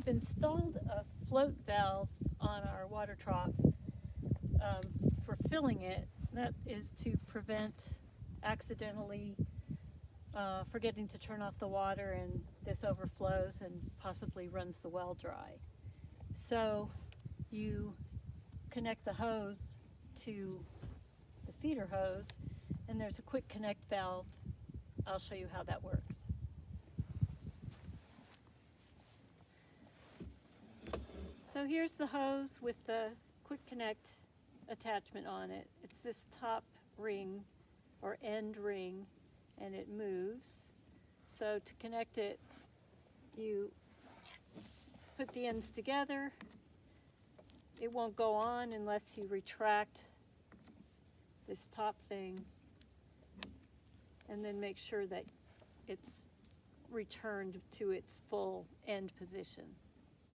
installed a float valve on our water trough for filling it. That is to prevent accidentally forgetting to turn off the water and this overflows and possibly runs the well dry. So you connect the hose to the feeder hose, and there's a quick connect valve. I'll show you how that works. So here's the hose with the quick connect attachment on it. It's this top ring or end ring, and it moves. So to connect it, you put the ends together. It won't go on unless you retract this top thing and then make sure that it's returned to its full end position.